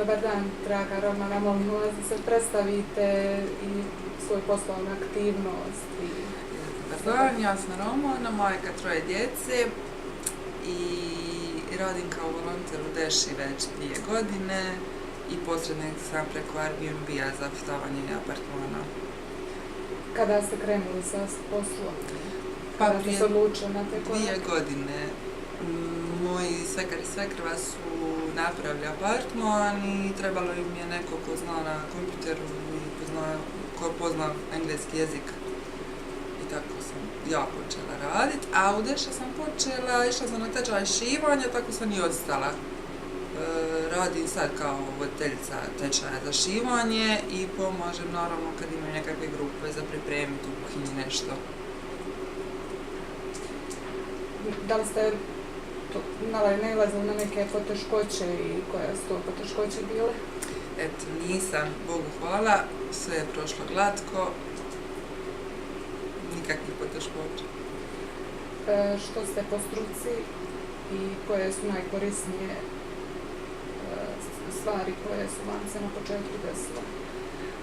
Dobar dan, draga Romana, molim vas da se predstavite i svoju poslovnu aktivnost. Dobar dan, ja sam Romana, majka troje djece i radim kao volonter u Deši već 2 godine i posrednik sam preko Airbnb-a za stavanje apartmana. Kada ste krenuli sa poslom? Pa Kada ste se odlučili na te korake? 2 godine. Moji svekar i svekrva su napravili apartman i trebalo im je neko ko zna na kompjuteru i ko pozna engleski jezik. I tako sam ja počela raditi, a u Deša sam išla sam na tečaj šivanja, tako sam i ostala. Radim sad kao voditeljica tečaja za šivanje i pomažem naravno kad imaju nekakve grupe za pripremiti u kuhinji nešto. Da li ste nailazili na neke poteškoće i koje su to poteškoće bile? Eto, nisam, Bogu hvala, sve je prošlo glatko, nikakvih poteškoća. Što ste po struci i koje su najkorisnije stvari koje su vam se na početku desile?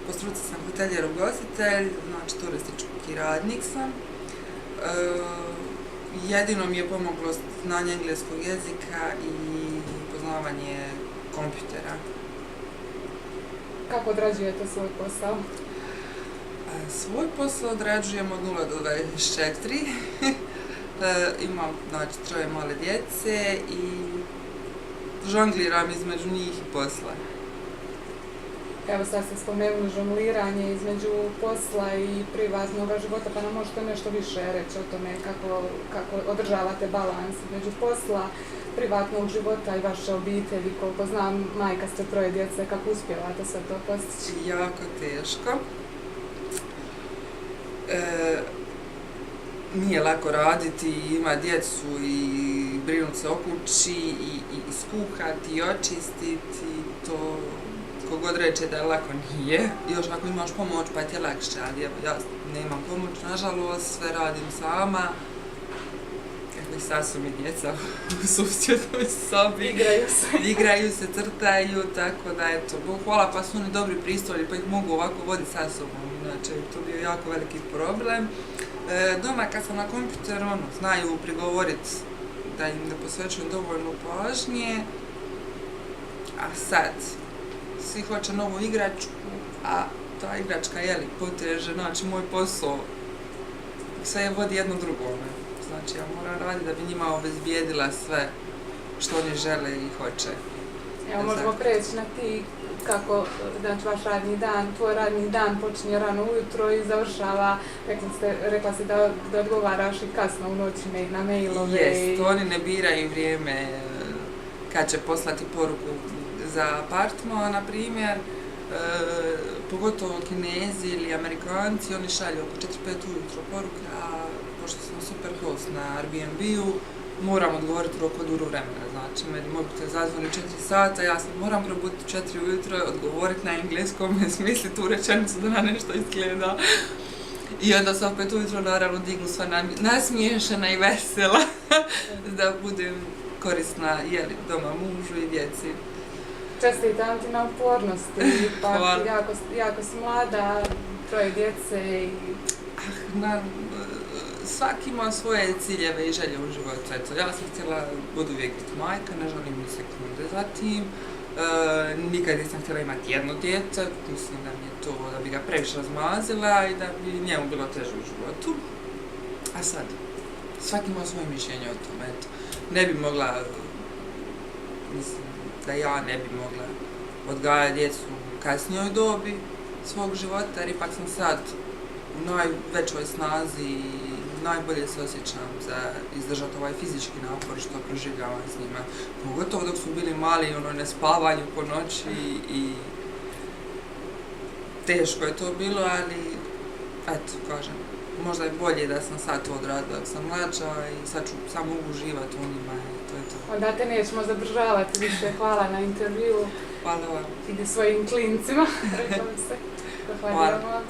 Po struci sam hotelijer ugostitelj, znači turistički radnik sam. Jedino mi je pomoglo znanje engleskog jezika i poznavanje kompjutera. Kako odrađujete svoj posao? Svoj posao odrađujem od 0 do 24. Imam, znači, 3 male djece i žongliram između njih i posla. Evo sad ste spomenuli žongliranje između posla i privatnog života, pa nam možete nešto više reći o tome kako održavate balans između posla, privatnog života i vaše obitelji. Koliko znam, majka ste 3 djece, kako uspijevate sve to postići? Jako teško. Nije lako raditi, ima djecu i brinuti se o kući i skuhati i očistiti, to kogod reče da je lako, nije. Još ako imaš pomoć pa ti je lakše, ali evo ja nemam pomoć, nažalost, sve radim sama. Evo i sad su mi djeca u susjednoj sobi. Igraju se, crtaju, tako da eto, Bog hvala pa su oni dobri pristolji pa ih mogu ovako voditi sa sobom, inače to bio jako veliki problem. Doma kad sam na kompjuteru, znaju prigovoriti da im ne posvećujem dovoljno pažnje, a sad svi hoće novu igračku, a ta igračka poteže, znači moj posao sve vodi jedno drugome. Znači ja moram raditi da bi njima obezbijedila sve što oni žele i hoće. Evo možemo preći na ti kako, znači vaš radni dan, tvoj radni dan počinje rano ujutro i završava, rekla si da odgovaraš i kasno u noći na mailove. Jest, oni ne biraju vrijeme kad će poslati poruku za apartman, na primjer, pogotovo Kinezi ili Amerikanci, oni šalju oko 4-5 ujutro poruke, a pošto sam super host na Airbnb-u, moram odgovoriti u roku duru vremena, znači meni mobitel zazvoni 4 sata, ja se moram probuditi 4 ujutro, odgovoriti na engleskom, smisliti tu rečenicu da na nešto izgleda. I onda se opet ujutro naravno dignu sva nasmiješena i vesela, da budem korisna doma mužu i djeci. Čestitam ti na upornosti, pa jako si mlada, 3 djece i... Svaki ima svoje ciljeve i želje u životu. Eto, ja sam htjela budu uvijek biti majka, ne želim ni sekunde za tim. Nikad nisam htjela imati jedno dijete, mislim da mi je to, da bi ga previše razmazila i da bi njemu bilo teže u životu. A sad, svaki ima svoje mišljenje o tome, eto. Ne bi mogla, mislim da ja ne bi mogla odgajati djecu u kasnijoj dobi svog života, jer ipak sam sad u najvećoj snazi i najbolje se osjećam za izdržati ovaj fizički napor što proživljavam s njima. Pogotovo dok su bili mali, ne spavanju po noći i teško je to bilo, ali eto, kažem, možda je bolje da sam sad to odradila dok sam mlađa i sad ću samo uživati u njima i to je to. Onda te nećemo zadržavati više, hvala na intervju. Hvala vam. Ide svojim klincima, rekla mi se. Hvala vam.